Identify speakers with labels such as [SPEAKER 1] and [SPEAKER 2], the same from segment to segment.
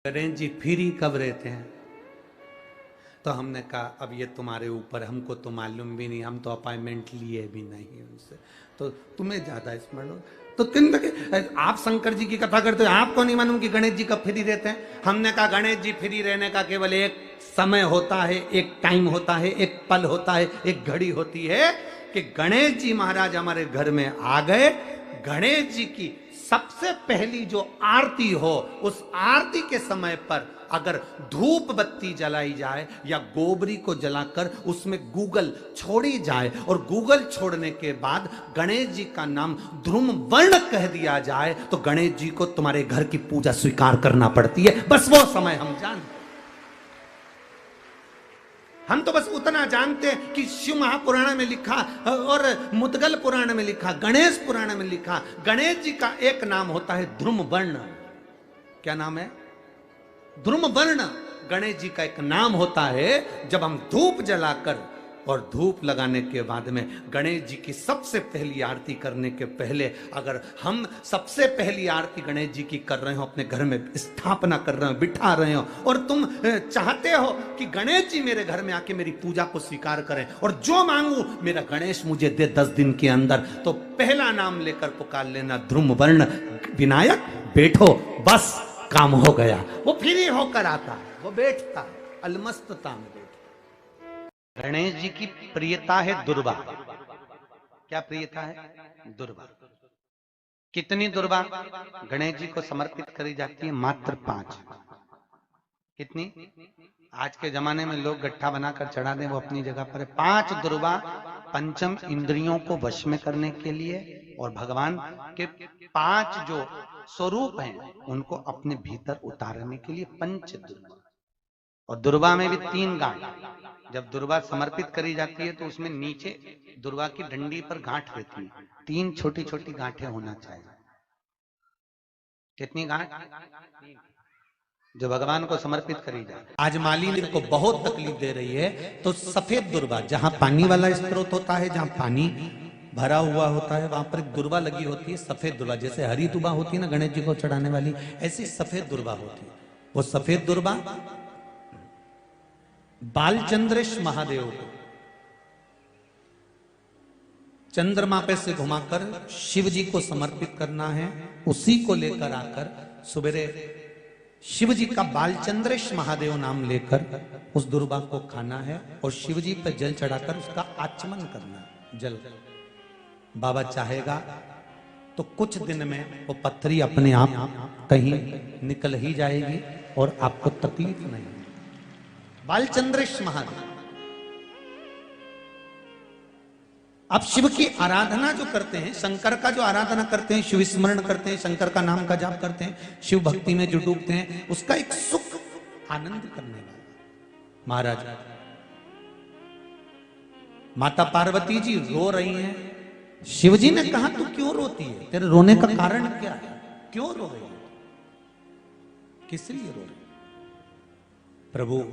[SPEAKER 1] Ganesh ji free कब रहते हैं? तो हमने कहा अब ये तुम्हारे ऊपर, हमको तो मालूम भी नहीं, हम तो अपॉइंटमेंट लिए भी नहीं उनसे, तो तुम्हें ज्यादा स्मरण हो। तो किन आप शंकर जी की कथा करते हो, आपको नहीं मालूम कि गणेश जी कब फ्री रहते हैं? हमने कहा गणेश जी फ्री रहने का केवल एक समय होता है, एक टाइम होता है, एक पल होता है, एक घड़ी होती है कि गणेश जी महाराज हमारे घर में आ गए। गणेश जी की सबसे पहली जो आरती हो, उस आरती के समय पर अगर धूप बत्ती जलाई जाए या गोबरी को जलाकर उसमें गूगल छोड़ी जाए और गूगल छोड़ने के बाद गणेश जी का नाम ध्रुम वर्ण कह दिया जाए, तो गणेश जी को तुम्हारे घर की पूजा स्वीकार करना पड़ती है। बस वो समय हम जानते। हम तो बस उतना जानते हैं कि शिव महापुराण में लिखा और मुद्गल पुराण में लिखा, गणेश पुराण में लिखा, गणेश जी का एक नाम होता है ध्रुम वर्ण। क्या नाम है? ध्रुम वर्ण गणेश जी का एक नाम होता है। जब हम धूप जलाकर और धूप लगाने के बाद में गणेश जी की सबसे पहली आरती करने के पहले अगर हम सबसे पहली आरती गणेश जी की कर रहे हो, अपने घर में स्थापना कर रहे हो, बिठा रहे हो, और तुम चाहते हो कि गणेश जी मेरे घर में आके मेरी पूजा को स्वीकार करें और जो मांगू मेरा गणेश मुझे दे 10 दिन के अंदर, तो पहला नाम लेकर पुकार लेना ध्रुम वर्ण विनायक, बैठो, बस काम हो गया। वो फ्री होकर आता है, वो बैठता है अलमस्तता में। गणेश जी की प्रियता है दुर्वा। क्या प्रियता है? दुर्वा। कितनी दुर्वा गणेश जी को समर्पित करी जाती है? मात्र 5। कितनी? आज के जमाने में लोग गट्ठा बनाकर चढ़ा दें, वो अपनी जगह पर है। 5 दुर्वा पंचम इंद्रियों को वश में करने के लिए और भगवान के 5 जो स्वरूप हैं उनको अपने भीतर उतारने के लिए 5 दुर्वा। और दुर्वा में भी 3 गांठ। जब दुर्वा समर्पित करी जाती है तो उसमें नीचे दुर्वा की डंडी पर गांठ रहती है, 3 छोटी छोटी गांठें होना चाहिए। कितनी गांठ? जो भगवान को समर्पित करी जाए। आज मालिनी को बहुत तकलीफ दे रही है, तो सफेद दुर्वा, जहां पानी वाला स्त्रोत होता है, जहां पानी भरा हुआ होता है, वहां पर दुर्वा लगी होती है, सफेद दुर्वा। जैसे हरी दुर्वा होती है ना गणेश जी को चढ़ाने वाली, ऐसी सफेद दुर्वा होती है। वो सफेद दुर्वा बालचंद्रेश महादेव को चंद्रमा पे से घुमाकर शिव जी को समर्पित करना है। उसी को लेकर आकर सुबेरे शिव जी का बालचंद्रेश महादेव नाम लेकर उस दुर्वा को खाना है और शिव जी पर जल चढ़ाकर उसका आचमन करना है। जल बाबा चाहेगा तो कुछ दिन में वो पत्थरी अपने आप कहीं निकल ही जाएगी और आपको तकलीफ नहीं। बालचंद्रेश महादेव। आप शिव की आराधना जो करते हैं, शंकर का जो आराधना करते हैं, शिव स्मरण करते हैं, शंकर का नाम का जाप करते हैं, शिव भक्ति में जो डूबते हैं, उसका एक सुख आनंद करने वाला महाराज। माता पार्वती जी रो रही हैं। शिव जी ने कहा तू क्यों रोती है? तेरे रोने का कारण क्या है? क्यों रो रही है? किस लिए रो रही है? प्रभु,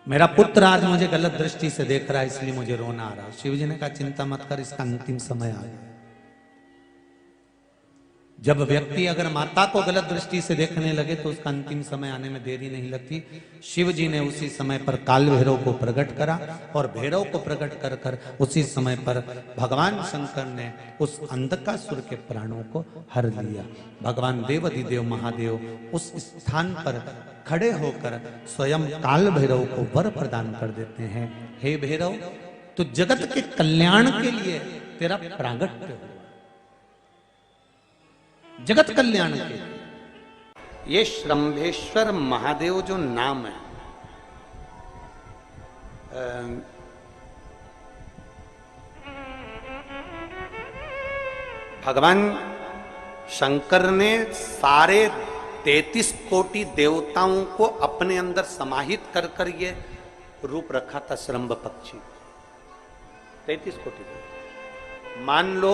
[SPEAKER 1] मेरा पुत्र आज मुझे गलत दृष्टि से देख रहा है, इसलिए मुझे रोना आ रहा है। शिव जी ने कहा चिंता मत कर, इसका अंतिम समय आ गया। जब व्यक्ति अगर माता को गलत दृष्टि से देखने लगे तो उसका अंतिम समय आने में देरी नहीं लगती। शिव जी ने उसी समय पर काल भैरव को प्रकट करा और भैरव को प्रकट कर कर उसी समय पर भगवान शंकर ने उस अंधकासुर के प्राणों को हर लिया। भगवान देवाधिदेव महादेव उस स्थान पर खड़े होकर स्वयं काल भैरव को वर प्रदान कर देते हैं। हे भैरव, तो जगत के कल्याण के लिए तेरा प्रागट्य हो, जगत कल्याण के। ये श्रंभेश्वर महादेव जो नाम है, भगवान शंकर ने सारे 33 कोटि देवताओं को अपने अंदर समाहित कर कर ये रूप रखा था श्रंभ पक्षी। 33 कोटि। मान लो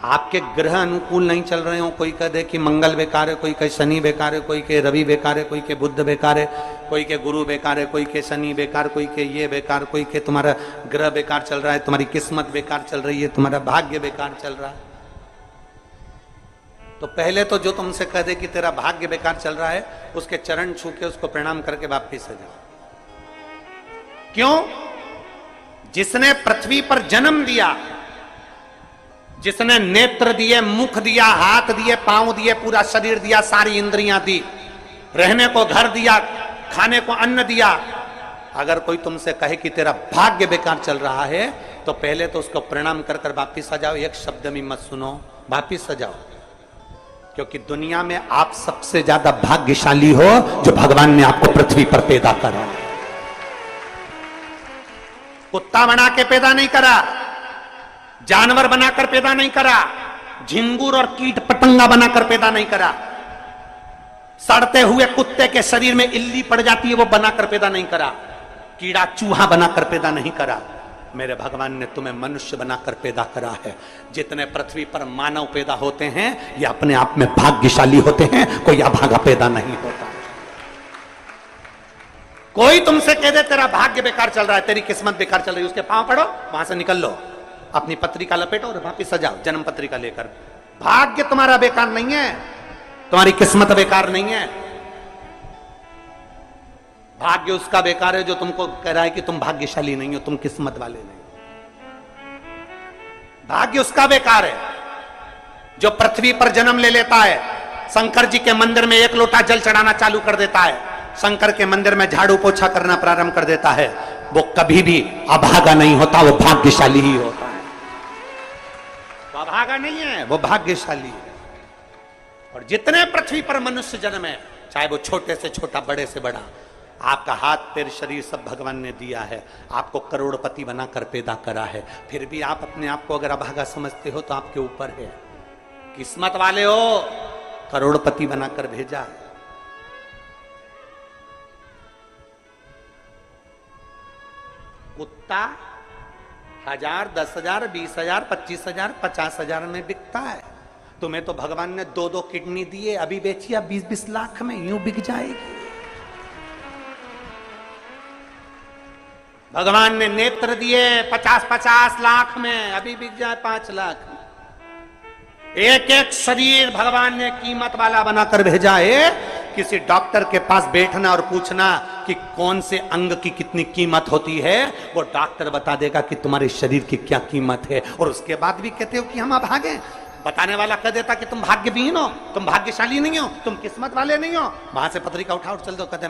[SPEAKER 1] आपके ग्रह अनुकूल नहीं चल रहे हो, कोई कह दे कि मंगल बेकार है, कोई कहे शनि बेकार है, कोई कहे रवि बेकार है, कोई के बुध बेकार है, कोई के गुरु बेकार है, कोई के शनि बेकार, कोई के ये बेकार, कोई के तुम्हारा ग्रह बेकार चल रहा है, तुम्हारी किस्मत बेकार चल रही है, तुम्हारा भाग्य बेकार चल रहा है। तो पहले तो जो तुमसे कह दे कि तेरा भाग्य बेकार चल रहा है, उसके चरण छू के उसको प्रणाम करके वापिस आ जाओ। क्यों? जिसने पृथ्वी पर जन्म दिया, जिसने नेत्र दिए, मुख दिया, हाथ दिए, पांव दिए, पूरा शरीर दिया, सारी इंद्रियां दी, रहने को घर दिया, खाने को अन्न दिया, अगर कोई तुमसे कहे कि तेरा भाग्य बेकार चल रहा है, तो पहले तो उसको प्रणाम कर कर वापिस आ जाओ। एक शब्द में मत सुनो, वापिस आ जाओ। क्योंकि दुनिया में आप सबसे ज्यादा भाग्यशाली हो जो भगवान ने आपको पृथ्वी पर पैदा करा। कुत्ता बना के पैदा नहीं करा, जानवर बनाकर पैदा नहीं करा, झिंगुर और कीट पतंगा बनाकर पैदा नहीं करा, सड़ते हुए कुत्ते के शरीर में इल्ली पड़ जाती है वो बनाकर पैदा नहीं करा, कीड़ा चूहा बनाकर पैदा नहीं करा। मेरे भगवान ने तुम्हें मनुष्य बनाकर पैदा करा है। जितने पृथ्वी पर मानव पैदा होते हैं ये अपने आप में भाग्यशाली होते हैं, कोई अभागा पैदा नहीं होता। कोई तुमसे कह दे तेरा भाग्य बेकार चल रहा है, तेरी किस्मत बेकार चल रही है, उसके पांव पड़ो, वहां से निकल लो, अपनी पत्रिका लपेटो और वापिस आ जाओ जन्म पत्रिका लेकर। भाग्य तुम्हारा बेकार नहीं है, तुम्हारी किस्मत बेकार नहीं है। भाग्य उसका बेकार है जो तुमको कह रहा है कि तुम भाग्यशाली नहीं हो, तुम किस्मत वाले नहीं। भाग्य उसका बेकार है जो पृथ्वी पर जन्म ले लेता है, शंकर जी के मंदिर में 1 लोटा जल चढ़ाना चालू कर देता है, शंकर के मंदिर में झाड़ू पोछा करना प्रारंभ कर देता है, वो कभी भी अभागा नहीं होता, वो भाग्यशाली ही होता है। वो अभागा नहीं है, वो भाग्यशाली है। और जितने पृथ्वी पर मनुष्य जन्म है, चाहे वो छोटे से छोटा, बड़े से बड़ा, आपका हाथ पैर शरीर सब भगवान ने दिया है, आपको करोड़पति बनाकर पैदा करा है, फिर भी आप अपने आप को अगर अभागा समझते हो तो आपके ऊपर है। किस्मत वाले हो, करोड़पति बनाकर भेजा है। कुत्ता 1000, 10,000, 20,000, 25,000, 50,000 में बिकता है। तुम्हें तो भगवान ने 2-2 किडनी दिए, अभी बेचिए 20-20 लाख में, यूं बिक जाएगी। भगवान ने नेत्र दिए 50-50 लाख में, अभी बिक जाए 5 लाख में। एक एक शरीर भगवान ने कीमत वाला बनाकर भेजा है। किसी डॉक्टर के पास बैठना और पूछना कि कौन से अंग की कितनी कीमत होती है, वो डॉक्टर बता देगा कि तुम्हारे शरीर की क्या कीमत है। और उसके बाद भी कहते हो कि हम अभागे। बताने वाला कह देता कि तुम भाग्यहीन हो, तुम भाग्यशाली नहीं हो, तुम किस्मत वाले नहीं हो। वहां से पत्रिका उठा और चल दो, कहते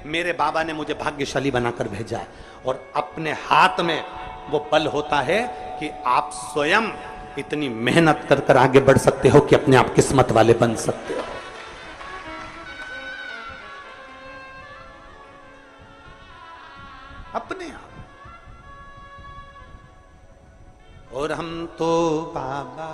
[SPEAKER 1] मेरे बाबा ने मुझे भाग्यशाली बनाकर भेजा है। और अपने हाथ में वो बल होता है कि आप स्वयं इतनी मेहनत कर कर आगे बढ़ सकते हो कि अपने आप किस्मत वाले बन सकते हो। अपने आप। और हम तो बाबा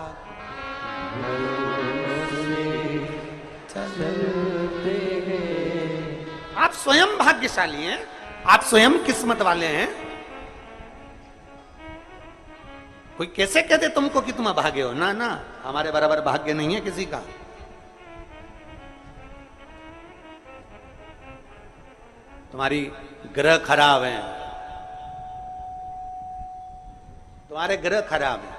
[SPEAKER 1] चलते हैं। आप स्वयं भाग्यशाली हैं, आप स्वयं किस्मत वाले हैं। कोई कैसे कहते तुमको कि तुम अभागे हो? ना ना, हमारे बराबर भाग्य नहीं है किसी का। तुम्हारी ग्रह खराब है, तुम्हारे ग्रह खराब है।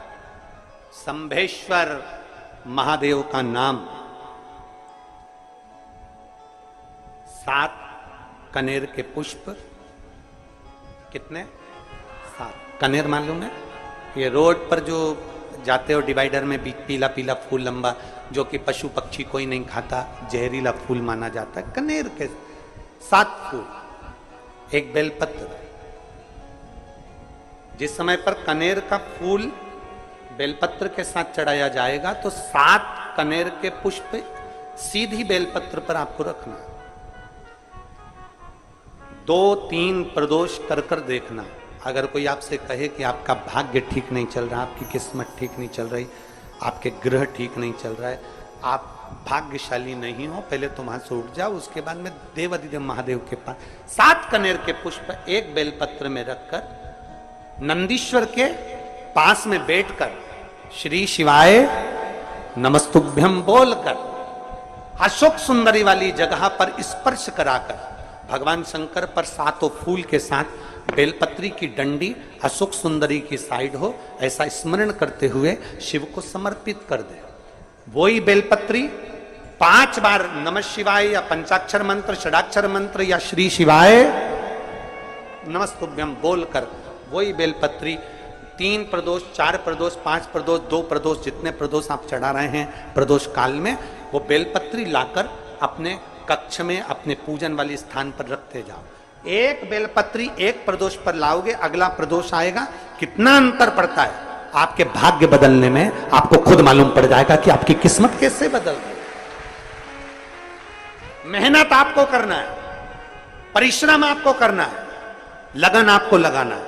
[SPEAKER 1] संभेश्वर महादेव का नाम 7 कनेर के पुष्प, कितने? 7 कनेर मालूम है? ये रोड पर जो जाते हो डिवाइडर में पीला पीला फूल लंबा, जो कि पशु पक्षी कोई नहीं खाता, जहरीला फूल माना जाता है। कनेर के 7 फूल, एक बेलपत्र। जिस समय पर कनेर का फूल बेलपत्र के साथ चढ़ाया जाएगा तो 7 कनेर के पुष्प सीधी बेलपत्र पर आपको रखना। 2-3 प्रदोष कर कर देखना। अगर कोई आपसे कहे कि आपका भाग्य ठीक नहीं चल रहा, आपकी किस्मत ठीक नहीं चल रही, आपके ग्रह ठीक नहीं चल रहा है, आप भाग्यशाली नहीं हो, पहले तो वहां से उठ जाओ। उसके बाद में देवाधिदेव महादेव के पास 7 कनेर के पुष्प एक बेलपत्र में रखकर नंदीश्वर के पास में बैठकर श्री शिवाय नमस्तुभ्यम बोलकर अशोक सुंदरी वाली जगह पर स्पर्श कराकर भगवान शंकर पर 7 फूल के साथ बेलपत्री की डंडी अशोक सुंदरी की साइड हो, ऐसा स्मरण करते हुए शिव को समर्पित कर दे। वही बेलपत्री 5 बार नमः शिवाय या पंचाक्षर मंत्र, षडाक्षर मंत्र या श्री शिवाय नमस्तुभ्यम बोलकर वही बेलपत्री 3 प्रदोष, 4 प्रदोष, 5 प्रदोष, 2 प्रदोष, जितने प्रदोष आप चढ़ा रहे हैं प्रदोष काल में, वो बेलपत्री लाकर अपने कक्ष में अपने पूजन वाले स्थान पर रखते जाओ। एक बेलपत्री एक प्रदोष पर लाओगे, अगला प्रदोष आएगा, कितना अंतर पड़ता है आपके भाग्य बदलने में, आपको खुद मालूम पड़ जाएगा कि आपकी किस्मत कैसे बदल गई। मेहनत आपको करना है, परिश्रम आपको करना है, लगन आपको लगाना है,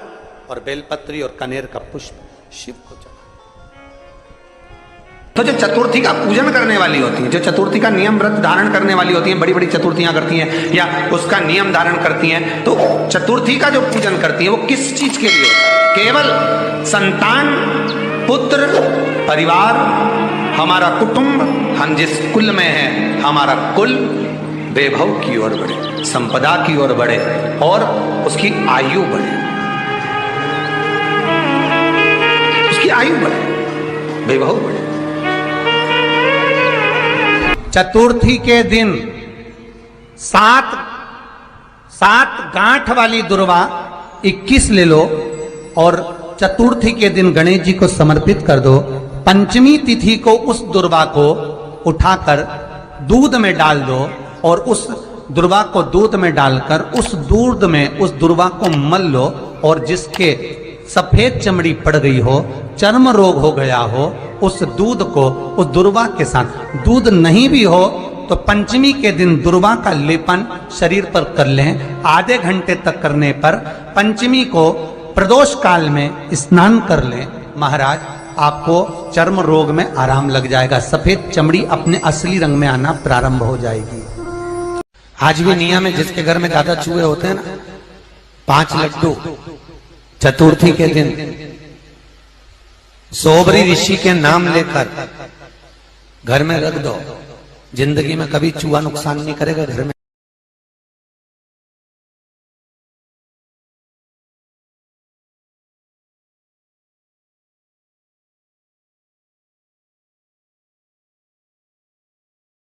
[SPEAKER 1] और बेलपत्री और कनेर का पुष्प शिव को चढ़ा। तो जो चतुर्थी का पूजन करने वाली होती है, जो चतुर्थी का नियम व्रत धारण करने वाली होती है, बड़ी बड़ी चतुर्थियां करती हैं या उसका नियम धारण करती हैं, तो चतुर्थी का जो पूजन करती है वो किस चीज के लिए? केवल संतान, पुत्र, परिवार, हमारा कुटुंब, हम जिस कुल में हैं, हमारा कुल वैभव की ओर बढ़े, संपदा की ओर बढ़े और उसकी आयु बढ़े, उसकी आयु बढ़े, वैभव बढ़े। चतुर्थी के दिन 7 गांठ वाली दुर्वा 21 ले लो और चतुर्थी के दिन गणेश जी को समर्पित कर दो। पंचमी तिथि को उस दुर्वा को उठाकर दूध में डाल दो और उस दुर्वा को दूध में डालकर उस दूध में उस दुर्वा को मल लो, और जिसके सफेद चमड़ी पड़ गई हो, चर्म रोग हो गया हो, उस दूध को उस दुर्वा के साथ, दूध नहीं भी हो तो पंचमी के दिन दुर्वा का लेपन शरीर पर कर लें। आधे घंटे तक करने पर पंचमी को प्रदोष काल में स्नान कर लें। महाराज, आपको चर्म रोग में आराम लग जाएगा, सफेद चमड़ी अपने असली रंग में आना प्रारंभ हो जाएगी। आज भी नियम है, जिसके घर में ज्यादा चूहे होते हैं ना, 5 लड्डू चतुर्थी के दिन सोबरी ऋषि के नाम लेकर घर में रख दो। जिंदगी में कभी चूहा नुकसान नहीं करेगा घर में।